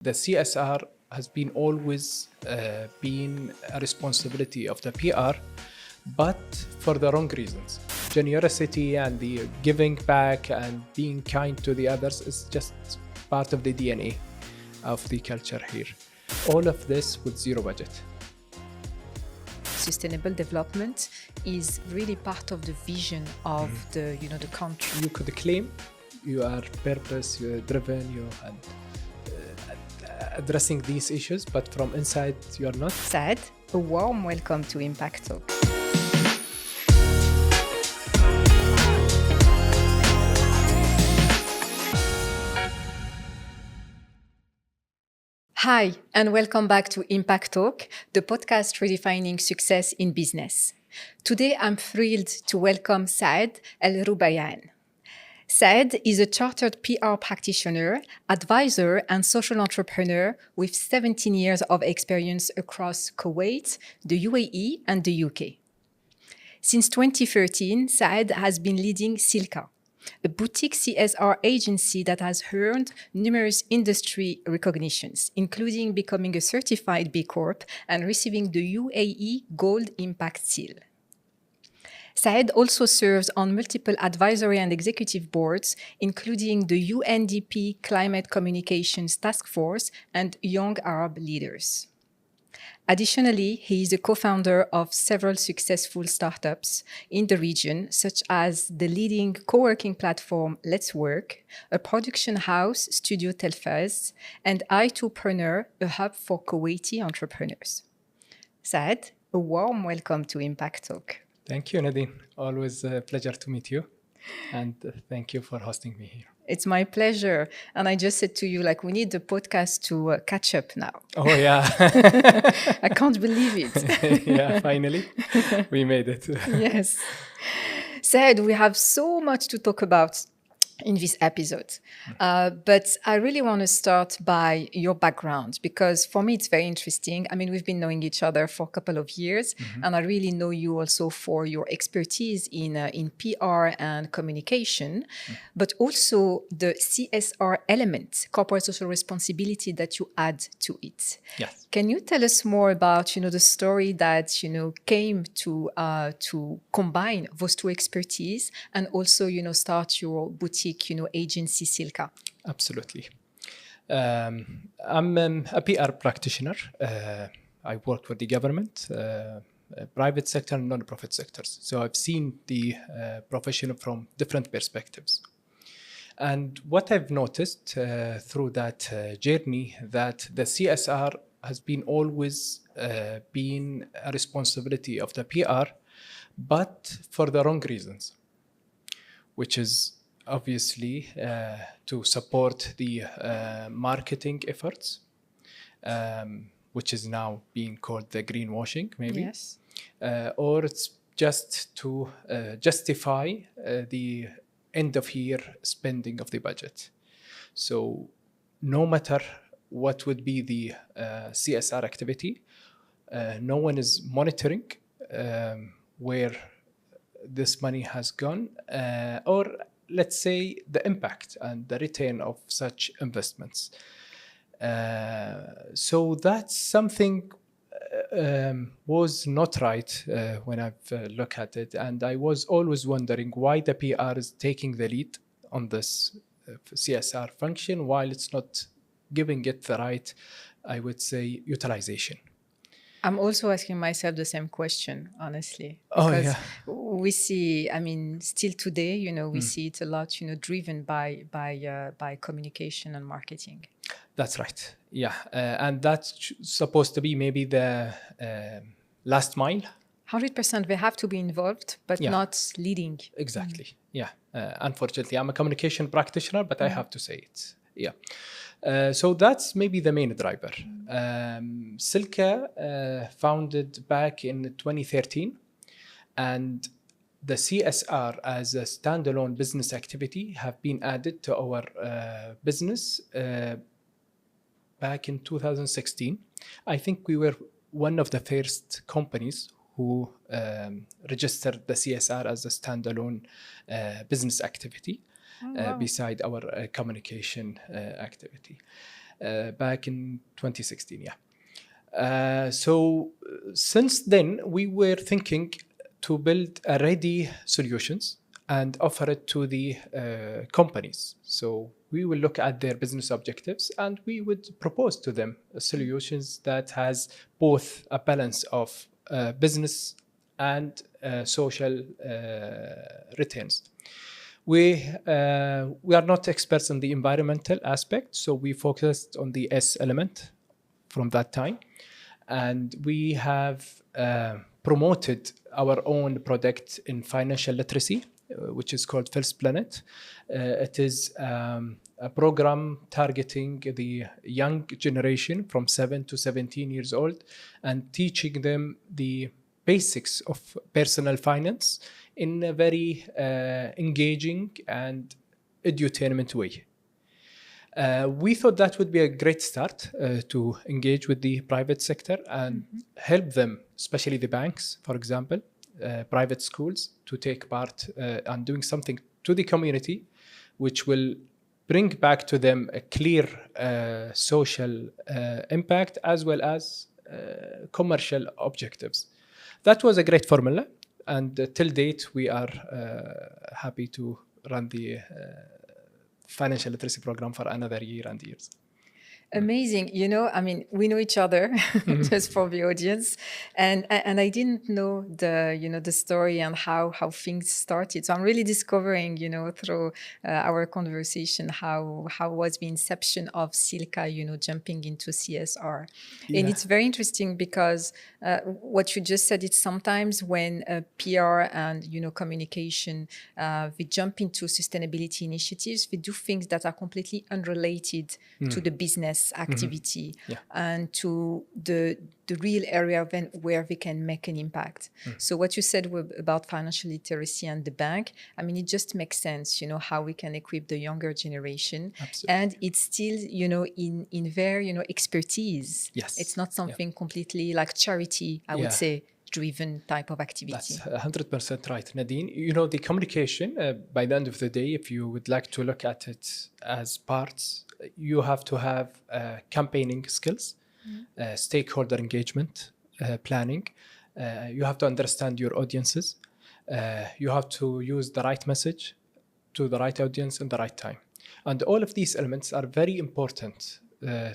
The CSR has been always been a responsibility of the PR, but for the wrong reasons. Generosity and the giving back and being kind to the others is just part of the DNA of the culture here. All of this with zero budget. Sustainable development is really part of the vision of the country. You could claim you are purpose, you're driven, and addressing these issues, but from inside you're not. Saad, a warm welcome to Impact Talk. Hi, and welcome back to Impact Talk, the podcast redefining success in business. Today, I'm thrilled to welcome Saad AlRubaian. Saad is a chartered PR practitioner, advisor, and social entrepreneur with 17 years of experience across Kuwait, the UAE, and the UK. Since 2013, Saad has been leading CYLKA, a boutique CSR agency that has earned numerous industry recognitions, including becoming a certified B Corp and receiving the UAE Gold Impact Seal. Saad also serves on multiple advisory and executive boards, including the UNDP Climate Communications Task Force and Young Arab Leaders. Additionally, he is a co-founder of several successful startups in the region, such as the leading co-working platform Let's Work, a production house, Studio Telfaz, and I2preneur, a hub for Kuwaiti entrepreneurs. Saad, a warm welcome to Impact Talk. Thank you, Nadine. Always a pleasure to meet you. And thank you for hosting me here. It's my pleasure. And I just said to you, we need the podcast to catch up now. Oh, yeah. I can't believe it. Yeah, finally, we made it. Yes. Saad, we have so much to talk about in this episode. But I really want to start by your background, because for me, it's very interesting. I mean, we've been knowing each other for a couple of years, and I really know you also for your expertise in PR and communication, but also the CSR element, corporate social responsibility, that you add to it. Yes. Can you tell us more about, the story that, came to combine those two expertise and also, start your boutique, agency CYLKA? Absolutely. I'm a PR practitioner. I work for the government, private sector, and non-profit sectors. So I've seen the profession from different perspectives. And what I've noticed through that journey, that the CSR has been always been a responsibility of the PR, but for the wrong reasons, which is obviously to support the marketing efforts, which is now being called the greenwashing, maybe. Yes. Or it's just to justify the end of year spending of the budget. So no matter what would be the CSR activity, no one is monitoring where this money has gone, or let's say the impact and the return of such investments. So that's something was not right when I've looked at it. And I was always wondering why the PR is taking the lead on this CSR function while it's not giving it the right, I would say, utilization. I'm also asking myself the same question, honestly. Oh, yeah. We see, still today, we see it a lot, driven by communication and marketing. That's right. Yeah. And that's supposed to be maybe the last mile. 100%, they have to be involved, but not leading. Exactly. Yeah. Unfortunately, I'm a communication practitioner, but I have to say it. Yeah. So that's maybe the main driver. CYLKA founded back in 2013, and the CSR as a standalone business activity have been added to our business back in 2016. I think we were one of the first companies who registered the CSR as a standalone business activity. Beside our communication activity. back in 2016. So since then, we were thinking to build a ready solutions and offer it to the companies. So we will look at their business objectives and we would propose to them solutions that has both a balance of business and social returns. We are not experts in the environmental aspect, so we focused on the S element from that time. And we have promoted our own product in financial literacy, which is called First Planet. It is a program targeting the young generation from 7 to 17 years old and teaching them the basics of personal finance in a very engaging and edutainment way. We thought that would be a great start to engage with the private sector and help them, especially the banks, for example, private schools, to take part on doing something to the community, which will bring back to them a clear social impact as well as commercial objectives. That was a great formula, and till date we are happy to run the financial literacy program for another year and years. Amazing. You know, I mean, we know each other just for the audience, and I didn't know the story and how things started. So I'm really discovering, through our conversation, how was the inception of CYLKA, jumping into CSR. And it's very interesting because what you just said, it's sometimes when PR and communication they jump into sustainability initiatives, they do things that are completely unrelated to the business activity and to the real area where they can make an impact. So what you said about financial literacy and the bank, I mean, it just makes sense, how we can equip the younger generation. Absolutely. And it's still, in their, expertise. Yes. It's not something completely like charity, I would say, driven type of activity. That's 100% right, Nadine. The communication, by the end of the day, if you would like to look at it as parts, you have to have campaigning skills, stakeholder engagement, planning. You have to understand your audiences. You have to use the right message to the right audience in the right time. And all of these elements are very important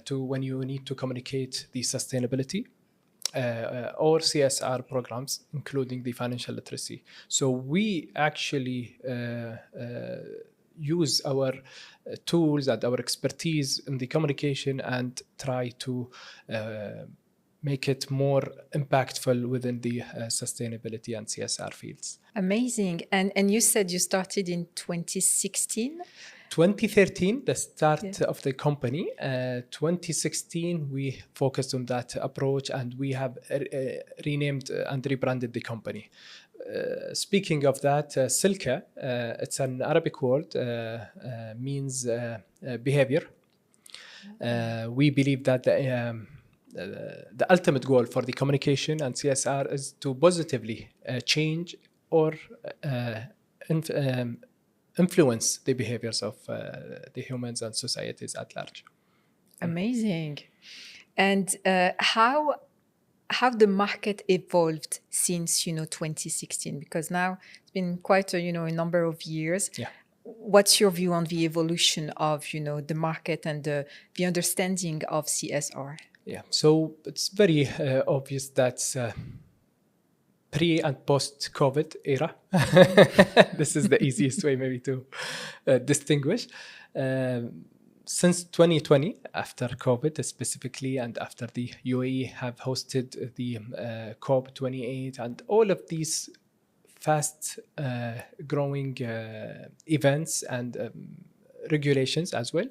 to when you need to communicate the sustainability or CSR programs, including the financial literacy. So we actually use our tools and our expertise in the communication and try to make it more impactful within the sustainability and CSR fields. Amazing. And you said you started in 2016? 2013, the start of the company. 2016, we focused on that approach and we have renamed and rebranded the company. Speaking of that, CYLKA, it's an Arabic word, means behavior. We believe that the ultimate goal for the communication and CSR is to positively change or influence the behaviors of the humans and societies at large. Amazing. And how the market evolved since 2016, because now it's been quite a number of years. What's your view on the evolution of the market and the understanding of CSR? So it's very obvious that pre and post COVID era, this is the easiest way maybe to distinguish. Since 2020, after COVID specifically, and after the UAE have hosted the COP28 and all of these fast growing events and regulations as well,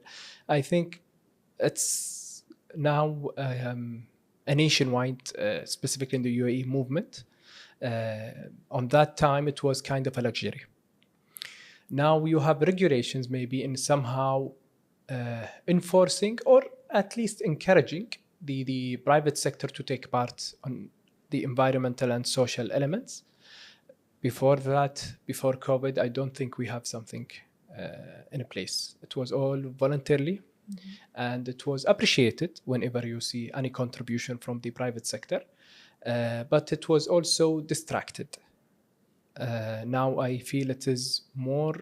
I think it's now a nationwide, specifically in the UAE movement. On that time, it was kind of a luxury. Now you have regulations maybe in somehow enforcing or at least encouraging the private sector to take part on the environmental and social elements. Before that, before COVID, I don't think we have something in place. It was all voluntarily And it was appreciated whenever you see any contribution from the private sector, but it was also distracted. Now I feel it is more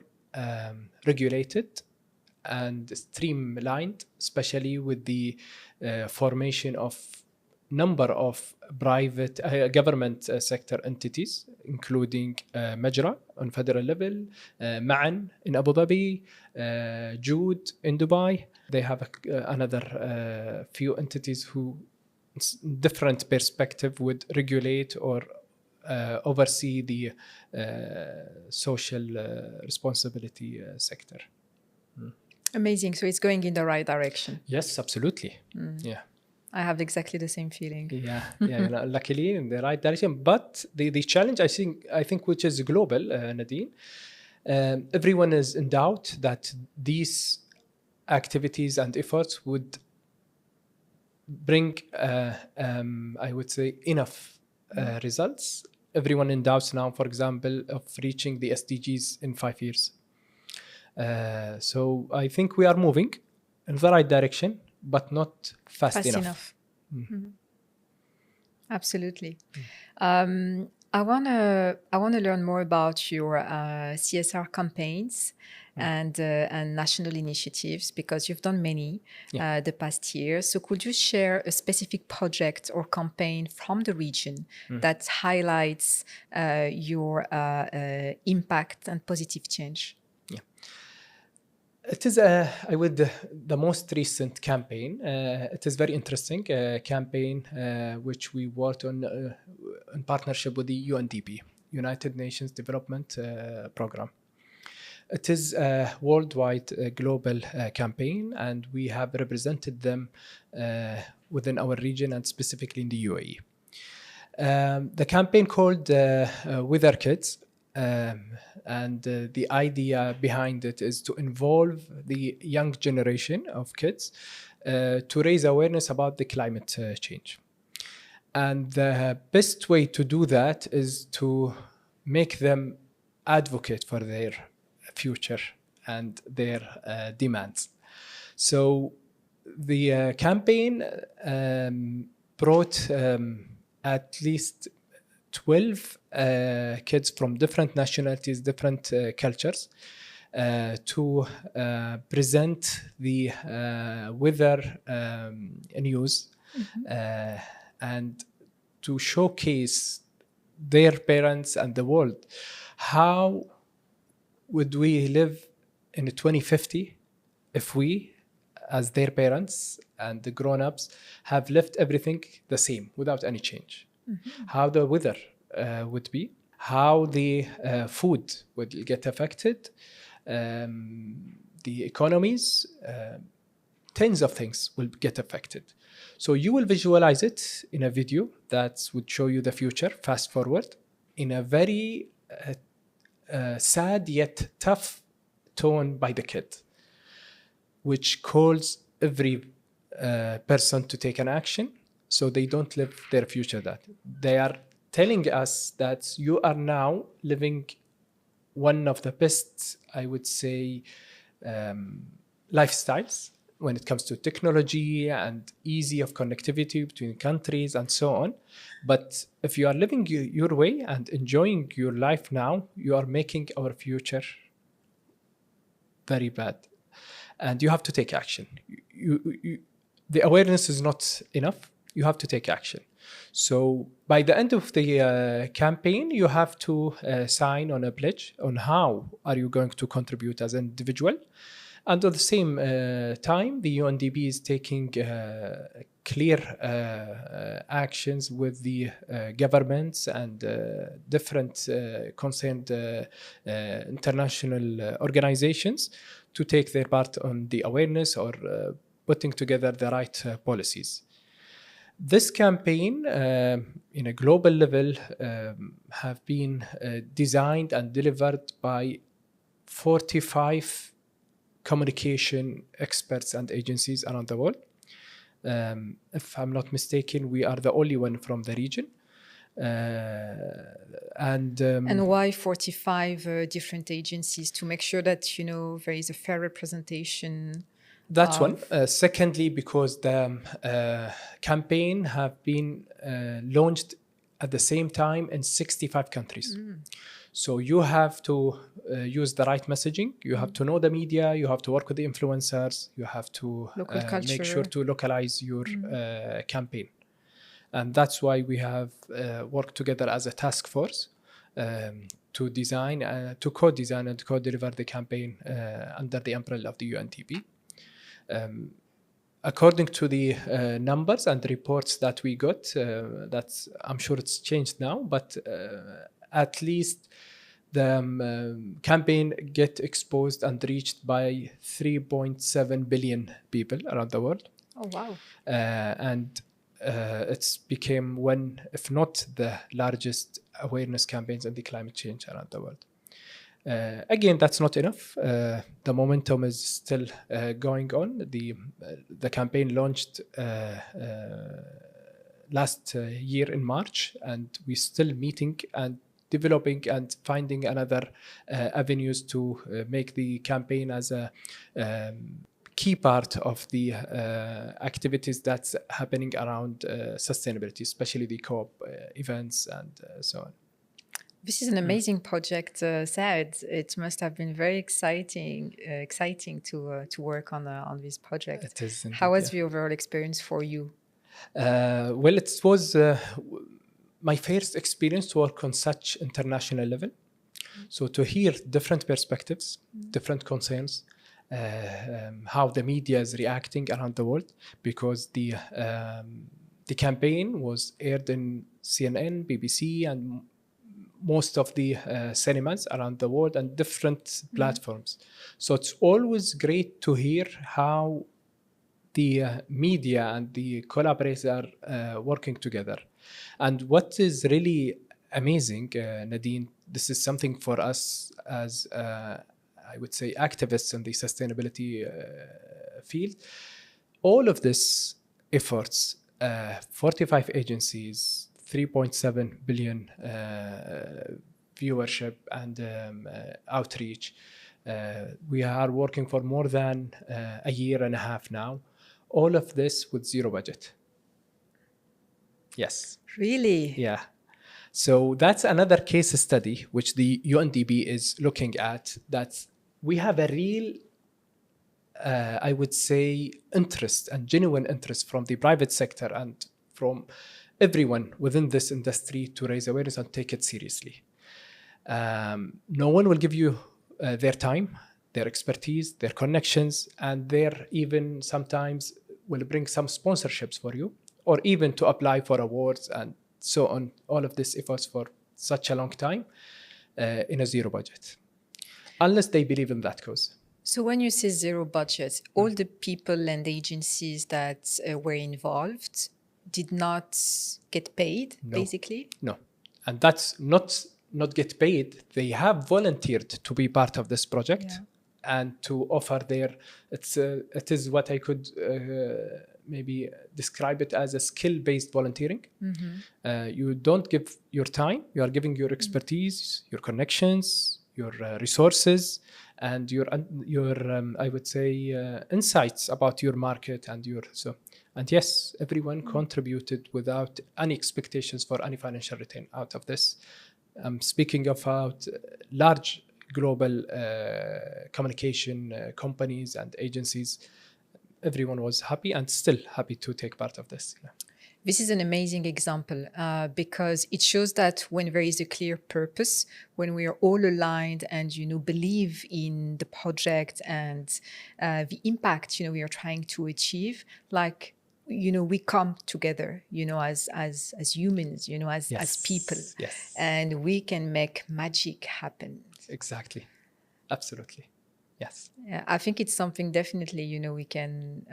regulated and streamlined, especially with the formation of number of private government sector entities, including Majra on federal level, Ma'an in Abu Dhabi, Jude in Dubai. They have another few entities who different perspective would regulate or oversee the social responsibility sector. Amazing. So it's going in the right direction. Yes, absolutely. Yeah. I have exactly the same feeling. Yeah, luckily in the right direction. But the challenge, I think, which is global, Nadine, everyone is in doubt that these activities and efforts would bring, I would say, enough results. Everyone in doubt now, for example, of reaching the SDGs in 5 years. So I think we are moving in the right direction, but not fast enough. Absolutely. I wanna learn more about your CSR campaigns and national initiatives, because you've done many the past year. So could you share a specific project or campaign from the region that highlights your impact and positive change? It is, the most recent campaign. It is very interesting campaign which we worked on in partnership with the UNDP, United Nations Development Program. It is a worldwide global campaign, and we have represented them within our region and specifically in the UAE. The campaign called With Our Kids. And the idea behind it is to involve the young generation of kids to raise awareness about the climate change. And the best way to do that is to make them advocate for their future and their demands. So the campaign brought at least 12 kids from different nationalities, different cultures, to present the weather news and to showcase their parents and the world. How would we live in 2050 if we, as their parents and the grown-ups, have left everything the same without any change? How the weather would be, how the food would get affected, the economies, tens of things will get affected. So you will visualize it in a video that would show you the future, fast forward, in a very sad yet tough tone by the kid, which calls every person to take an action, so they don't live their future that. They are telling us that you are now living one of the best, I would say, lifestyles when it comes to technology and easy of connectivity between countries and so on. But if you are living your way and enjoying your life now, you are making our future very bad. And you have to take action. The awareness is not enough. You have to take action. So by the end of the campaign, you have to sign on a pledge on how are you going to contribute as an individual. And at the same time, the UNDP is taking clear actions with the governments and different concerned international organizations to take their part on the awareness or putting together the right policies. This campaign, in a global level, have been designed and delivered by 45 communication experts and agencies around the world. If I'm not mistaken, we are the only one from the region. And why 45 different agencies? To make sure that there is a fair representation That's one. Secondly, because the campaign have been launched at the same time in 65 countries. So you have to use the right messaging. You have to know the media. You have to work with the influencers. You have to make sure to localize your campaign. And that's why we have worked together as a task force to design, to co-design and co-deliver the campaign under the umbrella of the UNDP. According to the numbers and reports that we got, that's, I'm sure it's changed now, but at least the campaign get exposed and reached by 3.7 billion people around the world. Oh, wow. And it's became one, if not the largest awareness campaigns on the climate change around the world. Again, that's not enough. The momentum is still going on. The campaign launched last year in March, and we're still meeting and developing and finding another avenues to make the campaign as a key part of the activities that's happening around sustainability, especially the co-op events and so on. This is an amazing project, Saad. It must have been very exciting to work on this project. It is indeed, How was the overall experience for you? Well, it was my first experience to work on such international level. So to hear different perspectives, different concerns, how the media is reacting around the world, because the campaign was aired in CNN, BBC, and most of the cinemas around the world and different platforms. So it's always great to hear how the media and the collaborators are working together. And what is really amazing, Nadine, this is something for us as, I would say, activists in the sustainability field. All of this efforts, 45 agencies, 3.7 billion viewership and outreach. We are working for more than a year and a half now. All of this with zero budget. Yes. Really? Yeah. So that's another case study which the UNDP is looking at, that we have a real, I would say, interest and genuine interest from the private sector and from everyone within this industry to raise awareness and take it seriously. No one will give you their time, their expertise, their connections, and their even sometimes will bring some sponsorships for you, or even to apply for awards and so on. All of this efforts for such a long time in a zero budget, unless they believe in that cause. So when you say zero budget, all the people and agencies that were involved did not get paid, basically? No. And that's not get paid. They have volunteered to be part of this project and to offer their, it is what I could maybe describe it as a skill-based volunteering. You don't give your time, you are giving your expertise, your connections, your resources, and your I would say insights about your market and your and yes, everyone contributed without any expectations for any financial return out of this. I'm speaking about large global communication companies and agencies. Everyone was happy and still happy to take part of this. Yeah. This is an amazing example because it shows that when there is a clear purpose, when we are all aligned and, believe in the project and the impact, we are trying to achieve, like, we come together, as humans, as people, and we can make magic happen. Exactly. Absolutely. Yes. Yeah, I think it's something definitely, we can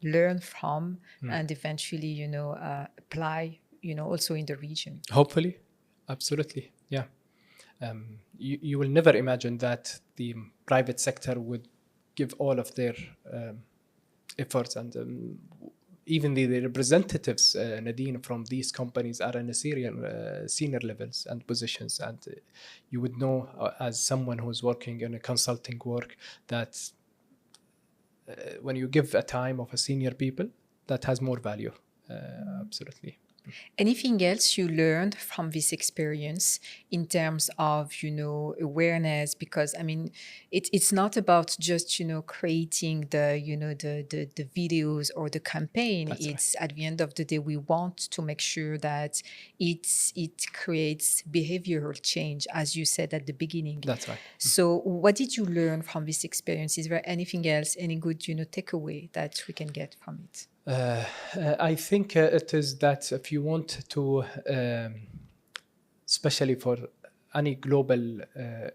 learn from and eventually, apply, also in the region. Hopefully. Absolutely. Yeah. You will never imagine that the private sector would give all of their efforts, and even the representatives, Nadine, from these companies are in a senior levels and positions. And you would know, as someone who's working in a consulting work, that when you give a time of a senior people, that has more value. Absolutely. Anything else you learned from this experience in terms of, awareness? Because I mean, it's not about just, creating the videos or the campaign. That's it's right. At the end of the day, we want to make sure that it creates behavioral change, as you said at the beginning. That's right. So what did you learn from this experience? Is there anything else, any good, takeaway that we can get from it? I think it is that if you want to, especially for any global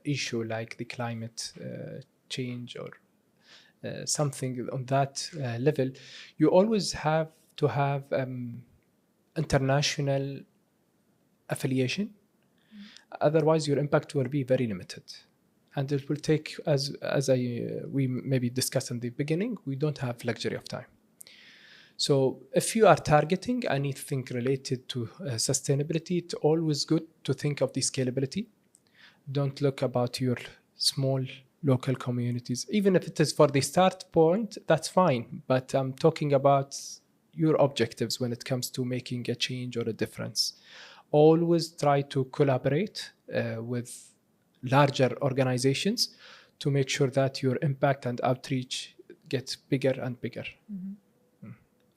issue like the climate change or something on that level, you always have to have international affiliation. Otherwise, your impact will be very limited. And it will take, as we maybe discussed in the beginning, we don't have luxury of time. So if you are targeting anything related to sustainability, it's always good to think of the scalability. Don't look about your small local communities. Even if it is for the start point, that's fine. But I'm talking about your objectives when it comes to making a change or a difference. Always try to collaborate with larger organizations to make sure that your impact and outreach gets bigger and bigger. Mm-hmm.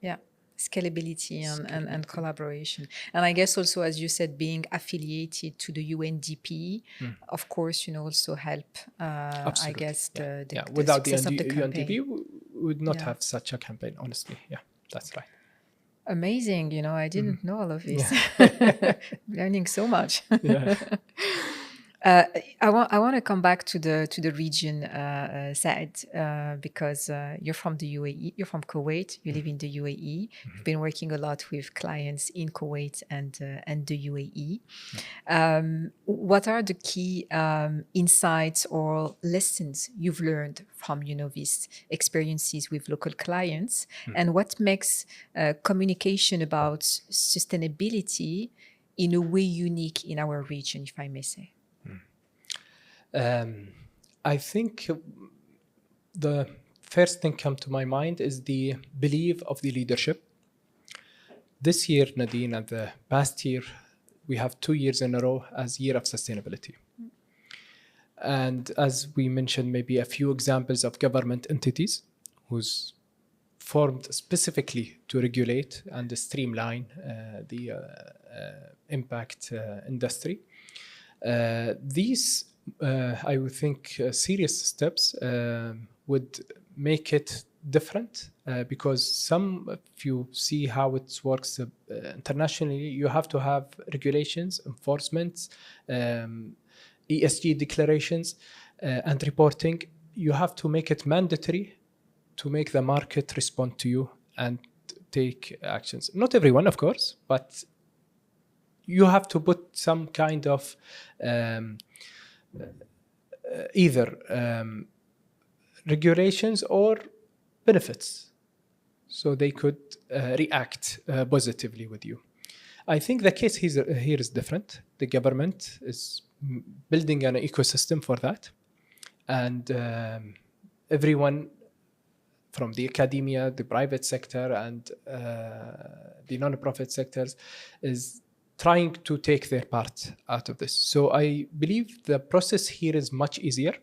Yeah, scalability and collaboration. And I guess also, as you said, being affiliated to the UNDP, of course, also help, I guess, the without the success of the campaign. UNDP, we would not have such a campaign, honestly. Yeah, that's right. Amazing. I didn't know all of this. Learning so much. Yeah. I want to come back to the region, Saad, because you're from the UAE, you're from Kuwait, you live in the UAE. You've been working a lot with clients in Kuwait and the UAE. What are the key insights or lessons you've learned from these experiences with local clients, and what makes communication about sustainability in a way unique in our region, if I may say? I think the first thing come to my mind is the belief of the leadership. This year, Nadine, and the past year, we have 2 years in a row as Year of Sustainability. And as we mentioned, maybe a few examples of government entities who's formed specifically to regulate and streamline the impact industry. These I would think serious steps would make it different because if you see how it works internationally, you have to have regulations, enforcement, ESG declarations, and reporting. You have to make it mandatory to make the market respond to you and take actions. Not everyone, of course, but you have to put some kind of either regulations or benefits so they could react positively with you. I think the case here is different. The government is building an ecosystem for that, and everyone from the academia, the private sector, and the non-profit sectors is trying to take their part out of this. So I believe the process here is much easier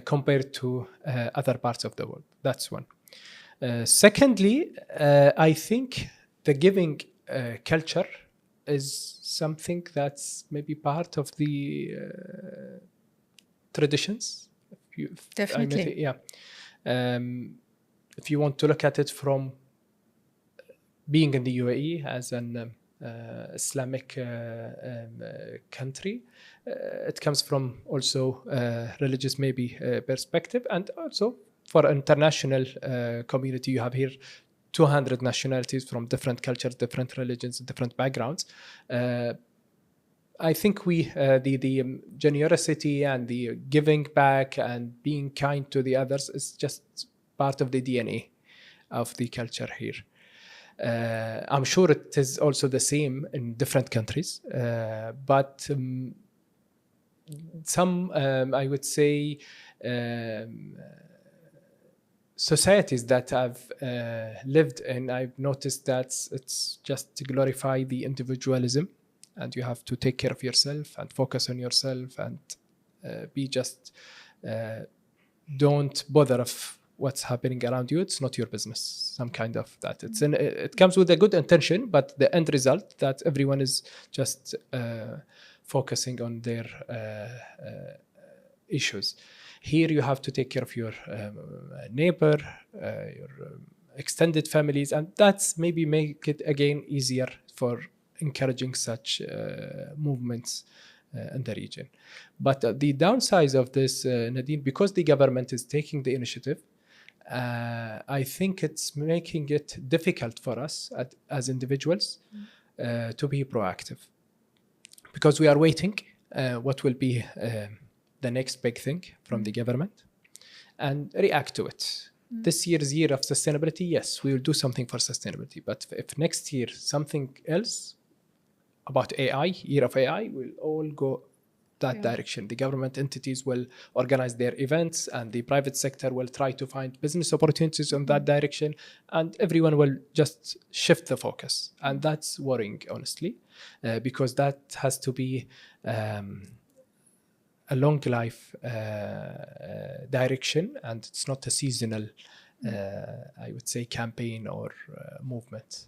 compared to other parts of the world. That's one. Secondly, I think the giving culture is something that's maybe part of the traditions. Definitely. If you want to look at it from being in the UAE as an Islamic country, it comes from also religious maybe perspective, and also for international community. You have here 200 nationalities from different cultures, different religions, different backgrounds. I think the generosity and the giving back and being kind to the others is just part of the DNA of the culture here. I'm sure it is also the same in different countries, but some, I would say, societies that I've lived in, I've noticed that it's just to glorify the individualism, and you have to take care of yourself and focus on yourself and be just don't bother of what's happening around you. It's not your business. Some kind of that. It comes with a good intention, but the end result that everyone is just focusing on their issues. Here you have to take care of your neighbor, your extended families, and that's maybe make it again easier for encouraging such movements in the region. But the downside of this, Nadine, because the government is taking the initiative, I think it's making it difficult for us as individuals to be proactive, because we are waiting what will be the next big thing from the government and react to it. This year's year of sustainability, yes, we will do something for sustainability. But if next year something else about AI, year of AI, we'll all go that direction. The government entities will organize their events, and the private sector will try to find business opportunities in that direction, and everyone will just shift the focus. And that's worrying, honestly, because that has to be a long life direction, and it's not a seasonal, I would say, campaign or movement.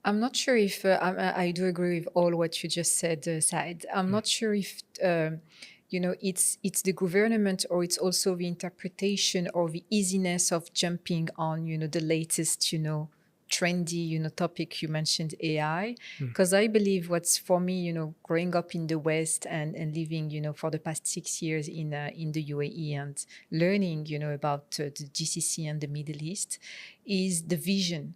I'm not sure if I do agree with all what you just said, Saad. I'm not sure if it's the government, or it's also the interpretation or the easiness of jumping on the latest trendy topic. You mentioned AI, because I believe what's for me growing up in the West and living for the past 6 years in the UAE and learning about the GCC and the Middle East is the vision.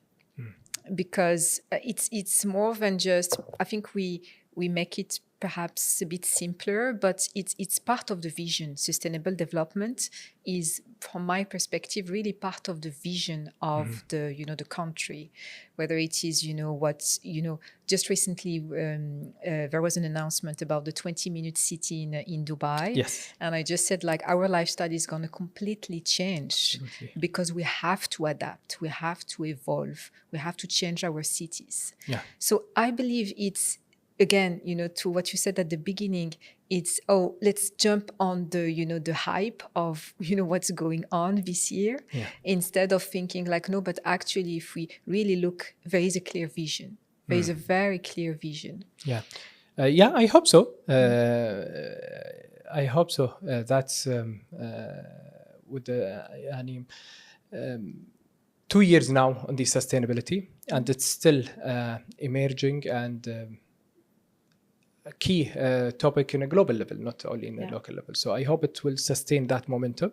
Because it's more than just, I think we make it perhaps a bit simpler, but it's part of the vision. Sustainable development is, from my perspective, really part of the vision of the country. Whether it is just recently there was an announcement about the 20-minute city in Dubai. Yes. And I just said, our lifestyle is going to completely change. Absolutely. Because we have to adapt, we have to evolve, we have to change our cities. Yeah. So I believe it's, again, to what you said at the beginning, it's, let's jump on the hype of, what's going on this year, instead of thinking no, but actually, if we really look, there is a clear vision. There is a very clear vision. Yeah. I hope so. I hope so. That's with the 2 years now on the sustainability, and it's still emerging and a key topic in a global level, not only in a local level. So I hope it will sustain that momentum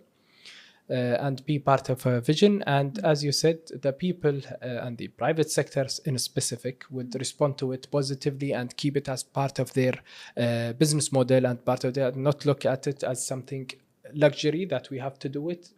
and be part of a vision. And as you said, the people and the private sectors in specific would respond to it positively and keep it as part of their business model and part of their, not look at it as something luxury that we have to do it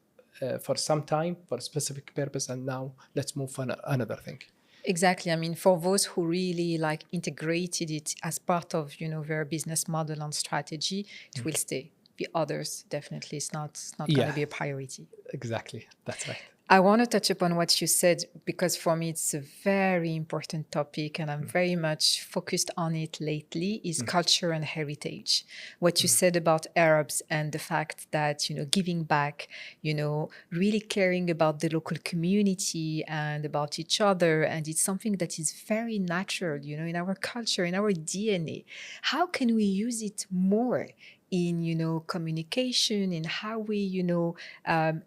for some time for a specific purpose, and now let's move on another thing. Exactly. I mean, for those who really integrated it as part of their business model and strategy, it will stay. The others, definitely, it's not going to be a priority. Exactly. That's right. I want to touch upon what you said, because for me it's a very important topic, and I'm very much focused on it lately, is culture and heritage. What you said about Arabs and the fact that, giving back, really caring about the local community and about each other. And it's something that is very natural, in our culture, in our DNA. How can we use it more in communication, in how we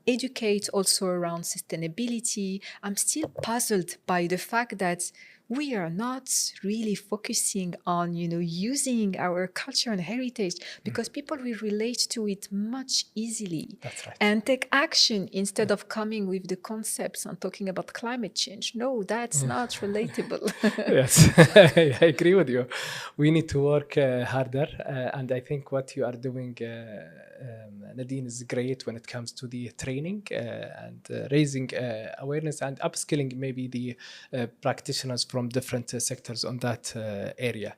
educate also around sustainability? I'm still puzzled by the fact that we are not really focusing on using our culture and heritage, because people will relate to it much easily. That's right. And take action instead of coming with the concepts and talking about climate change. No, that's not relatable. Yes, I agree with you. We need to work harder, and I think what you are doing, Nadine, is great when it comes to the training and raising awareness and upskilling maybe the practitioners from different sectors on that area.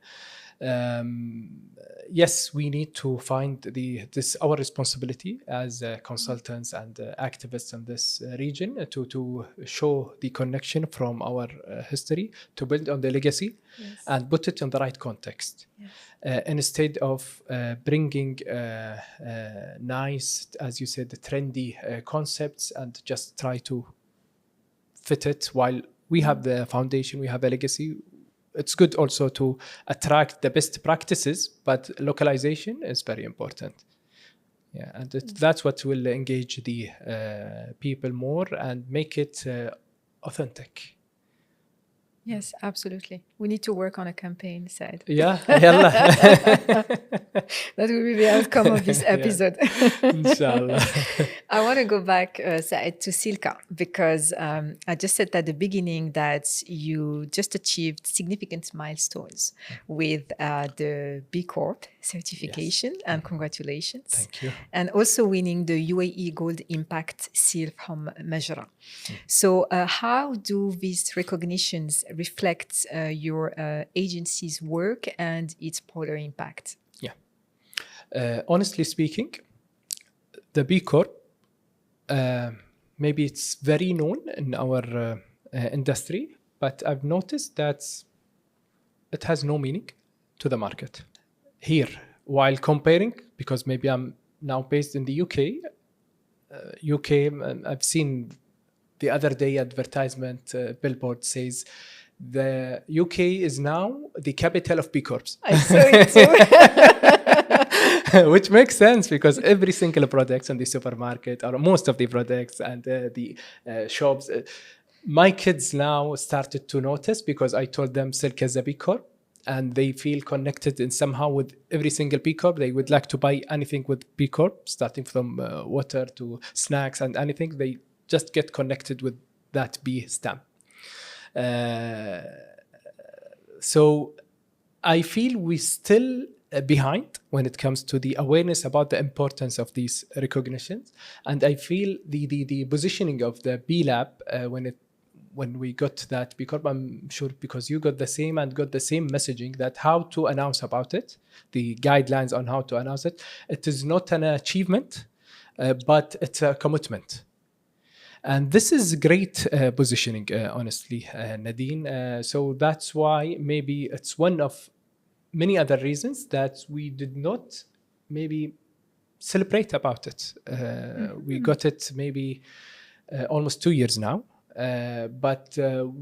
Yes, we need to find this our responsibility as consultants and activists in this region to show the connection from our history, to build on the legacy, and put it in the right context. Instead of bringing nice, as you said, trendy concepts and just try to fit it while we have the foundation, we have a legacy. It's good also to attract the best practices, but localization is very important. Yeah, and that's what will engage the people more and make it authentic. Yes, absolutely. We need to work on a campaign, Saad. Yeah, yalla. That will be the outcome of this episode. Inshallah. I want to go back, Saad, to CYLKA, because I just said at the beginning that you just achieved significant milestones with the B Corp certification, and congratulations. Thank you. And also winning the UAE Gold Impact Seal from Majra. So how do these recognitions reflect your agency's work and its broader impact? Yeah. Honestly speaking, the B Corp, maybe it's very known in our industry, but I've noticed that it has no meaning to the market here. While comparing, because maybe I'm now based in the UK, I've seen the other day advertisement billboard says the UK is now the capital of B Corps. I saw it too. Which makes sense because every single product in the supermarket, or most of the products and the shops, my kids now started to notice because I told them CYLKA is a B Corp, and they feel connected in somehow with every single B Corp. They would like to buy anything with B Corp, starting from water to snacks and anything. They just get connected with that B stamp. So I feel we still behind when it comes to the awareness about the importance of these recognitions, and I feel the positioning of the B Lab when we got that B Corp, I'm sure because you got the same and got the same messaging that how to announce about it, the guidelines on how to announce it. It is not an achievement, but it's a commitment. And this is great positioning, honestly, Nadine. So that's why maybe it's one of many other reasons that we did not maybe celebrate about it. We got it maybe almost 2 years now, but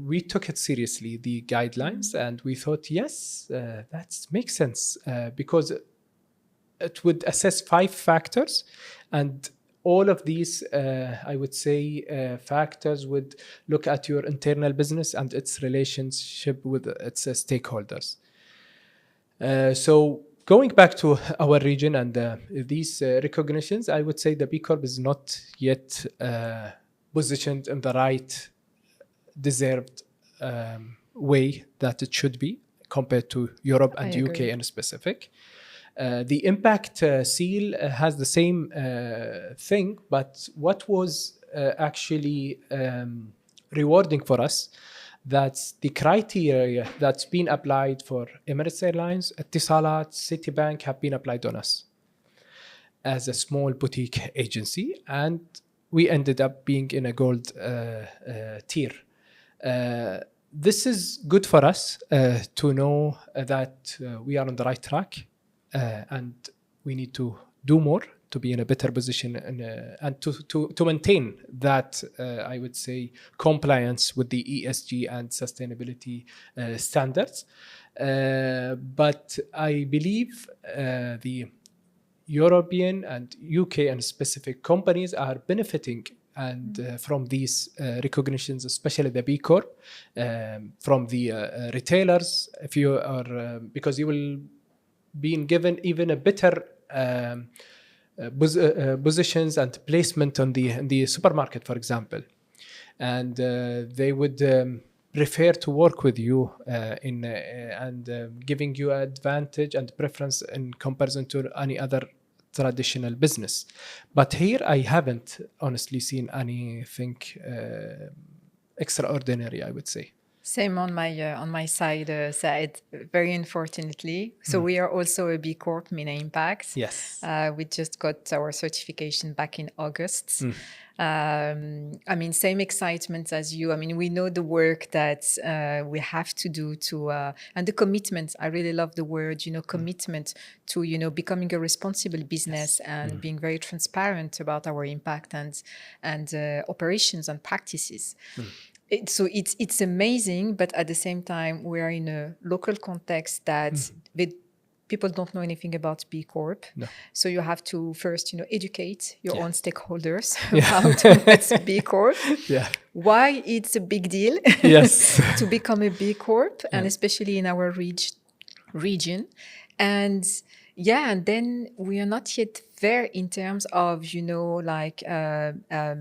we took it seriously, the guidelines, and we thought, yes, that makes sense because it would assess 5 factors, and all of these, I would say, factors would look at your internal business and its relationship with its stakeholders. So going back to our region and these recognitions, I would say the B Corp is not yet positioned in the right, deserved way that it should be compared to Europe and UK in specific. The impact seal has the same thing, but what was actually rewarding for us, that's the criteria that's been applied for Emirates Airlines, Etisalat, Citibank have been applied on us as a small boutique agency, and we ended up being in a gold tier. This is good for us to know that we are on the right track. And we need to do more to be in a better position and to maintain that, I would say, compliance with the ESG and sustainability standards. But I believe the European and UK and specific companies are benefiting and from these recognitions, especially the B Corp, from the retailers. If you are, because you will being given even a better positions and placement on the supermarket, for example, and they would prefer to work with you and giving you advantage and preference in comparison to any other traditional business. But here I haven't honestly seen anything extraordinary, I would say. Same on my side. Very unfortunately, so we are also a B Corp, MENA Impact. Yes. We just got our certification back in August. I mean, same excitement as you. I mean, we know the work that we have to do to, and the commitment. I really love the word, commitment to, becoming a responsible business and being very transparent about our impact and operations and practices. So it's amazing, but at the same time, we are in a local context that people don't know anything about B Corp. No. So you have to first, educate your own stakeholders Yeah. about what's B Corp, why it's a big deal Yes. to become a B Corp, and especially in our region. And and then we are not yet there in terms of,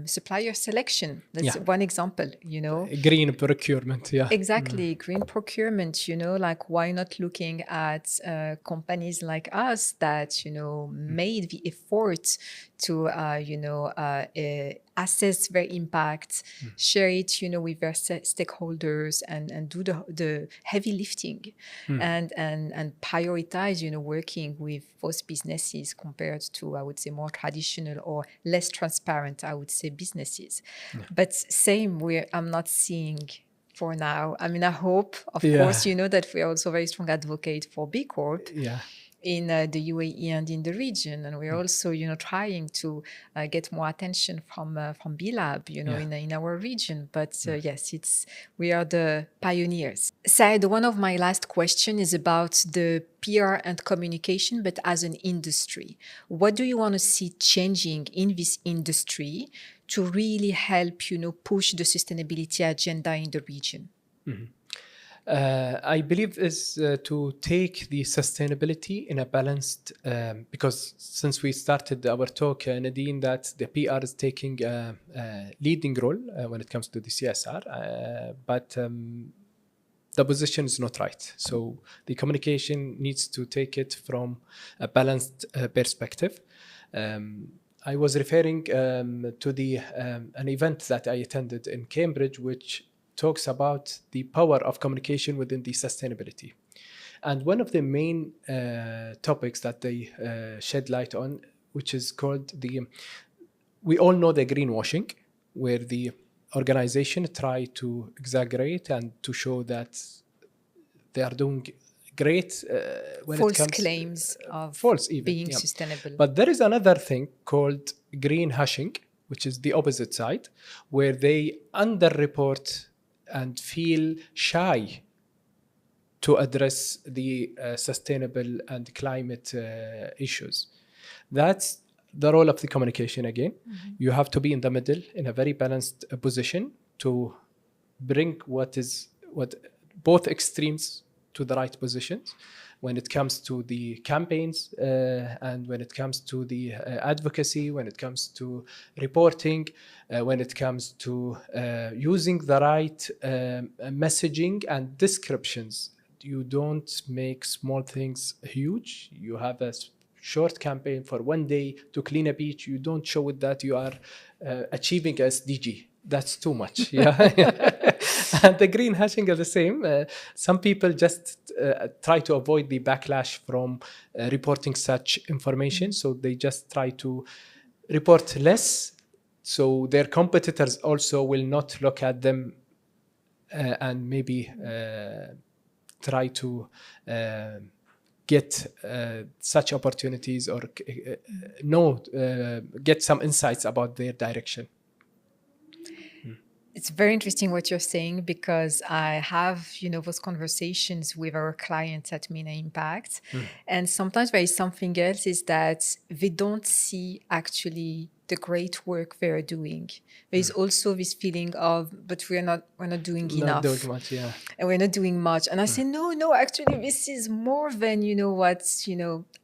supplier selection. That's one example, Green procurement, Exactly, green procurement, why not looking at companies like us that, made the effort to, assess their impact, share it, with their stakeholders and do the heavy lifting and prioritize, working with those businesses compared to, I would say, more traditional or less transparent, I would say, businesses. But same, I'm not seeing for now. I mean, I hope, of course, that we are also very strong advocate for B Corp. In the UAE and in the region, and we're also, trying to get more attention from B Lab, in our region. But yes, we are the pioneers. Saad, one of my last question is about the PR and communication, but as an industry. What do you want to see changing in this industry to really help, push the sustainability agenda in the region? I believe is to take the sustainability in a balanced, because since we started our talk, Nadine, that the PR is taking a leading role when it comes to the CSR, but the position is not right. So the communication needs to take it from a balanced perspective. I was referring to an event that I attended in Cambridge, which talks about the power of communication within the sustainability. And one of the main topics that they shed light on, which is called we all know the greenwashing, where the organization try to exaggerate and to show that they are doing great when false it comes claims of false even, being sustainable. But there is another thing called green hashing, which is the opposite side, where they underreport and feel shy to address the sustainable and climate issues. That's the role of the communication again. You have to be in the middle in a very balanced position to bring what both extremes to the right positions when it comes to the campaigns and when it comes to the advocacy, when it comes to reporting, when it comes to using the right messaging and descriptions. You don't make small things huge. You have a short campaign for one day to clean a beach. You don't show it that you are achieving SDG. That's too much. And the green hashing is the same. Some people just try to avoid the backlash from reporting such information. So they just try to report less. So their competitors also will not look at them and maybe try to get such opportunities or get some insights about their direction. It's very interesting what you're saying, because I have, those conversations with our clients at MENA Impact. And sometimes there is something else, is that they don't see actually the great work they're doing. There is also this feeling of, but we're not doing enough. Not doing much, And we're not doing much. And I say, no, actually, this is more than, what,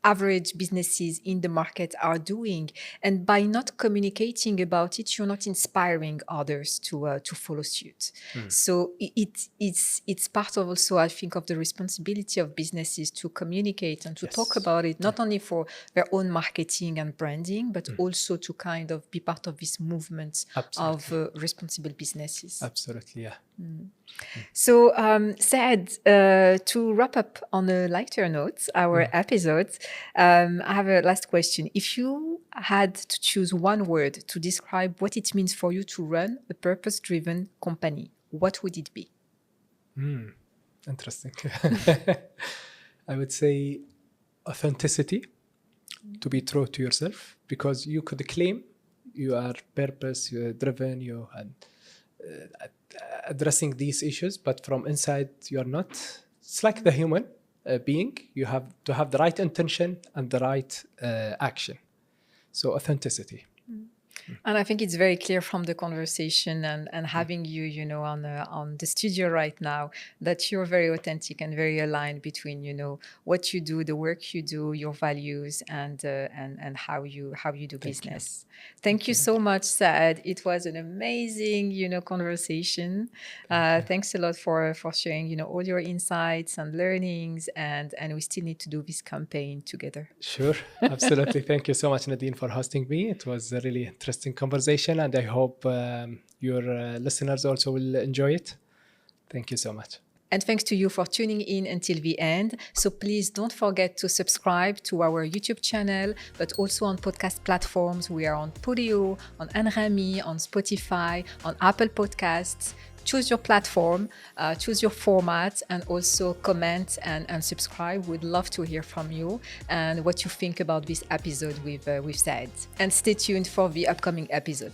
average businesses in the market are doing. And by not communicating about it, you're not inspiring others to follow suit. So it's part of also, I think, of the responsibility of businesses to communicate and to talk about it, not only for their own marketing and branding, but also to kind kind of be part of this movement of responsible businesses. Absolutely, yeah. So, Saad, to wrap up on a lighter note, our episode, I have a last question. If you had to choose one word to describe what it means for you to run a purpose-driven company, what would it be? Interesting. I would say authenticity, to be true to yourself, because you could claim you are purpose, you're driven, you are addressing these issues, but from inside you are not. It's like the human being. You have to have the right intention and the right action. So authenticity. And I think it's very clear from the conversation and having you, you know, on the studio right now, that you're very authentic and very aligned between, you know, what you do, the work you do, your values, and how you do business. Thank you so much, Saad. It was an amazing, you know, conversation. Thanks a lot for sharing, you know, all your insights and learnings, and we still need to do this campaign together. Sure, absolutely. Thank you so much, Nadine, for hosting me. It was a really interesting conversation, and I hope your listeners also will enjoy it. Thank you so much. And thanks to you for tuning in until the end. So please don't forget to subscribe to our YouTube channel, but also on podcast platforms. We are on Podio, on Anrami, on Spotify, on Apple Podcasts. Choose your platform, choose your format, and also comment and subscribe. We'd love to hear from you and what you think about this episode with Saad. And stay tuned for the upcoming episode.